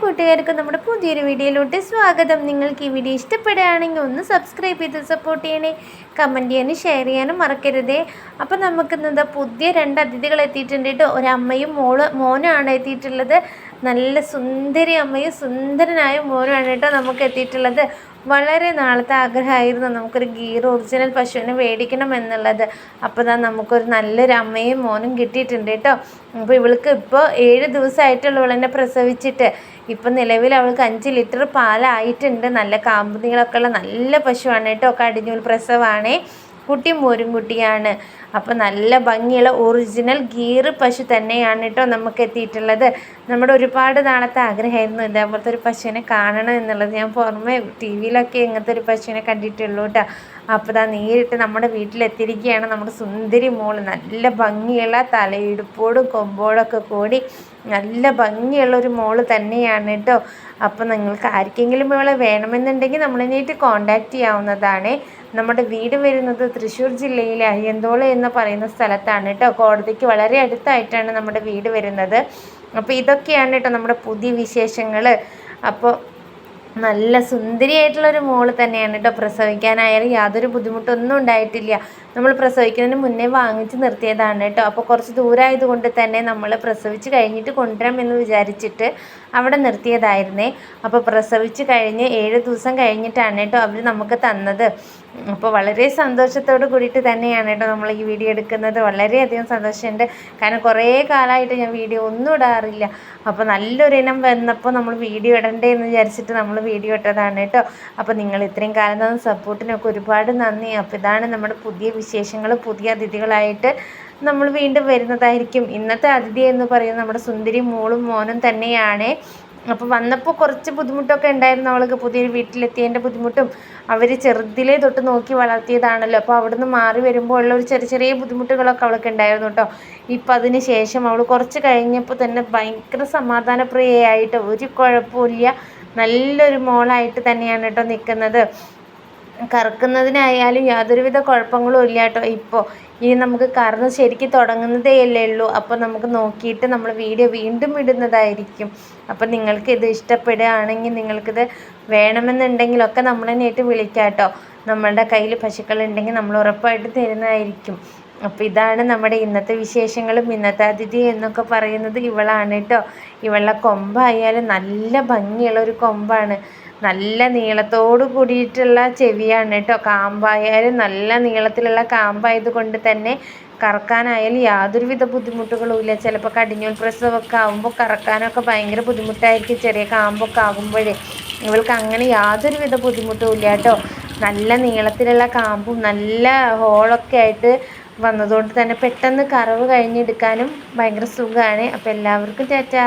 കൂട്ടുകാർക്ക് നമ്മുടെ പുതിയൊരു വീഡിയോയിലോട്ട് സ്വാഗതം. നിങ്ങൾക്ക് ഈ വീഡിയോ ഇഷ്ടപ്പെടുകയാണെങ്കിൽ ഒന്ന് സബ്സ്ക്രൈബ് ചെയ്ത് സപ്പോർട്ട് ചെയ്യണേ, കമൻറ്റ് ചെയ്യാനും ഷെയർ ചെയ്യാനും മറക്കരുതേ. അപ്പോൾ നമുക്കിന്നത് പുതിയ 2 അതിഥികൾ എത്തിയിട്ടുണ്ട് കേട്ടോ. ഒരമ്മയും മോനുമാണ് എത്തിയിട്ടുള്ളത്. നല്ല സുന്ദരി അമ്മയും സുന്ദരനായ മോനുമാണ് കേട്ടോ നമുക്ക് എത്തിയിട്ടുള്ളത്. വളരെ നാളത്തെ ആഗ്രഹമായിരുന്നു നമുക്കൊരു ഗീർ ഒറിജിനൽ പശുവിനെ മേടിക്കണം എന്നുള്ളത്. അപ്പോൾ നമുക്കൊരു നല്ലൊരു അമ്മയും മോനും കിട്ടിയിട്ടുണ്ട് കേട്ടോ. അപ്പോൾ ഇവൾക്ക് ഇപ്പോൾ 7 ദിവസമായിട്ടുള്ള ഇവളെന്നെ പ്രസവിച്ചിട്ട്. ഇപ്പം നിലവിൽ അവൾക്ക് 5 ലിറ്റർ പാലായിട്ടുണ്ട്. നല്ല കാമ്പുനികളൊക്കെ ഉള്ള നല്ല പശുവാണ് കേട്ടോ. കടിഞ്ഞൂൽ പ്രസവമാണേ. കുട്ടി മോരും കുട്ടിയാണ്. അപ്പോൾ നല്ല ഭംഗിയുള്ള ഒറിജിനൽ ഗീർ പശു തന്നെയാണ് കേട്ടോ നമുക്ക് എത്തിയിട്ടുള്ളത്. നമ്മുടെ ഒരുപാട് നാളത്തെ ആഗ്രഹമായിരുന്നു ഇതേപോലത്തെ ഒരു പശുവിനെ കാണണം എന്നുള്ളത്. ഞാൻ പുറമെ ടി വിയിലൊക്കെ ഇങ്ങനത്തെ ഒരു പശുവിനെ കണ്ടിട്ടുള്ളൂ കേട്ടോ. അപ്പോൾ നേരിട്ട് നമ്മുടെ വീട്ടിലെത്തിയിരിക്കുകയാണ് നമ്മുടെ സുന്ദരി മോള്. നല്ല ഭംഗിയുള്ള തലയിടുപ്പോടും കൊമ്പോടൊക്കെ കൂടി നല്ല ഭംഗിയുള്ളൊരു മോള് തന്നെയാണ് കേട്ടോ. അപ്പോൾ നിങ്ങൾക്ക് ആർക്കെങ്കിലും ഇവളെ വേണമെന്നുണ്ടെങ്കിൽ നമ്മളായിട്ട് കോൺടാക്റ്റ് ചെയ്യാവുന്നതാണ്. നമ്മുടെ വീട് വരുന്നത് തൃശ്ശൂർ ജില്ലയിലെ അയ്യന്തോൾ എന്ന് പറയുന്ന സ്ഥലത്താണ് കേട്ടോ. കോടതിക്ക് വളരെ അടുത്തായിട്ടാണ് നമ്മുടെ വീട് വരുന്നത്. അപ്പോൾ ഇതൊക്കെയാണ് കേട്ടോ നമ്മുടെ പുതിയ വിശേഷങ്ങൾ. അപ്പോൾ നല്ല സുന്ദരിയായിട്ടുള്ളൊരു മോള് തന്നെയാണ് കേട്ടോ. പ്രസവിക്കാനായാലും യാതൊരു ബുദ്ധിമുട്ടൊന്നും ഉണ്ടായിട്ടില്ല. നമ്മൾ പ്രസവിക്കുന്നതിന് മുന്നേ വാങ്ങിച്ച് നിർത്തിയതാണ് കേട്ടോ. അപ്പോൾ കുറച്ച് ദൂരമായതുകൊണ്ട് തന്നെ നമ്മൾ പ്രസവിച്ച് കഴിഞ്ഞിട്ട് കൊണ്ടുവരാം എന്ന് വിചാരിച്ചിട്ട് അവിടെ നിർത്തിയതായിരുന്നേ. അപ്പോൾ പ്രസവിച്ച് കഴിഞ്ഞ് 7 ദിവസം കഴിഞ്ഞിട്ടാണ് കേട്ടോ അവർ നമുക്ക് തന്നത്. അപ്പോൾ വളരെ സന്തോഷത്തോട് കൂടിയിട്ട് തന്നെയാണ് കേട്ടോ നമ്മൾ ഈ വീഡിയോ എടുക്കുന്നത്. വളരെയധികം സന്തോഷമുണ്ട്. കാരണം കുറേ കാലമായിട്ട് ഞാൻ വീഡിയോ ഒന്നും ഇടാറില്ല. അപ്പോൾ നല്ലൊരിനം വന്നപ്പോൾ നമ്മൾ വീഡിയോ ഇടണ്ടേ എന്ന് വിചാരിച്ചിട്ട് നമ്മൾ വീഡിയോ ഇട്ടതാണ് കേട്ടോ. അപ്പോൾ നിങ്ങൾ ഇത്രയും കാലം തന്ന സപ്പോർട്ടിനൊക്കെ ഒരുപാട് നന്ദി. അപ്പോൾ ഇതാണ് നമ്മുടെ പുതിയ വിശേഷങ്ങൾ. പുതിയ അതിഥികളായിട്ട് നമ്മൾ വീണ്ടും വരുന്നതായിരിക്കും. ഇന്നത്തെ അതിഥി എന്ന് പറയുന്നത് നമ്മുടെ സുന്ദരി മോളും മോനും തന്നെയാണ്. അപ്പോൾ വന്നപ്പോൾ കുറച്ച് ബുദ്ധിമുട്ടൊക്കെ ഉണ്ടായിരുന്നു അവൾക്ക്. പുതിയൊരു വീട്ടിലെത്തിയതിൻ്റെ ബുദ്ധിമുട്ടും അവർ ചെറുതിലേ തൊട്ട് നോക്കി വളർത്തിയതാണല്ലോ. അപ്പോൾ അവിടുന്ന് മാറി വരുമ്പോൾ ഉള്ള ഒരു ചെറിയ ബുദ്ധിമുട്ടുകളൊക്കെ അവൾക്ക് ഉണ്ടായിരുന്നു കേട്ടോ. ഇപ്പം അതിന് ശേഷം അവൾ കുറച്ച് കഴിഞ്ഞപ്പോൾ തന്നെ ഭയങ്കര സമാധാനപ്രിയയായിട്ട് ഒരു കുഴപ്പമില്ല, നല്ലൊരു മോളായിട്ട് തന്നെയാണ് കേട്ടോ നിൽക്കുന്നത്. കറക്കുന്നതിനായാലും യാതൊരുവിധ കുഴപ്പങ്ങളും ഇല്ല കേട്ടോ. ഇപ്പോൾ ഇനി നമുക്ക് കറന്ന് ശരിക്കും തുടങ്ങുന്നതേ അല്ലേ ഉള്ളൂ. അപ്പോൾ നമുക്ക് നോക്കിയിട്ട് നമ്മൾ വീഡിയോ വീണ്ടും ഇടുന്നതായിരിക്കും. അപ്പോൾ നിങ്ങൾക്ക് ഇത് ഇഷ്ടപ്പെടുകയാണെങ്കിൽ നിങ്ങൾക്കിത് വേണമെന്നുണ്ടെങ്കിലൊക്കെ നമ്മൾ തന്നെയായിട്ട് വിളിക്കാം കേട്ടോ. നമ്മളുടെ കയ്യിൽ പശുക്കളുണ്ടെങ്കിൽ നമ്മൾ ഉറപ്പായിട്ട് തരുന്നതായിരിക്കും. അപ്പോൾ ഇതാണ് നമ്മുടെ ഇന്നത്തെ വിശേഷങ്ങളും. ഇന്നത്തെ അതിഥി എന്നൊക്കെ പറയുന്നത് ഇവളാണ് കേട്ടോ. ഇവളുടെ കൊമ്പായാലും നല്ല ഭംഗിയുള്ളൊരു കൊമ്പാണ്. നല്ല നീളത്തോട് കൂടിയിട്ടുള്ള ചെവിയാണ് കേട്ടോ. കാമ്പായാലും നല്ല നീളത്തിലുള്ള കാമ്പായത് കൊണ്ട് തന്നെ കറക്കാനായാലും യാതൊരുവിധ ബുദ്ധിമുട്ടുകളും ഇല്ല. ചിലപ്പോൾ കടിഞ്ഞൂൽ പ്രസവമൊക്കെ ആകുമ്പോൾ കറക്കാനൊക്കെ ഭയങ്കര ബുദ്ധിമുട്ടായിരിക്കും ചെറിയ കാമ്പൊക്കെ ആകുമ്പോഴേ. ഇവൾക്ക് അങ്ങനെ യാതൊരുവിധ ബുദ്ധിമുട്ടും ഇല്ല കേട്ടോ. നല്ല നീളത്തിലുള്ള കാമ്പും നല്ല ഹോളൊക്കെ ആയിട്ട് വന്നതുകൊണ്ട് തന്നെ പെട്ടെന്ന് കറവ് കഴിഞ്ഞെടുക്കാനും ഭയങ്കര സുഖമാണ്. അപ്പോൾ എല്ലാവർക്കും ടാറ്റാ.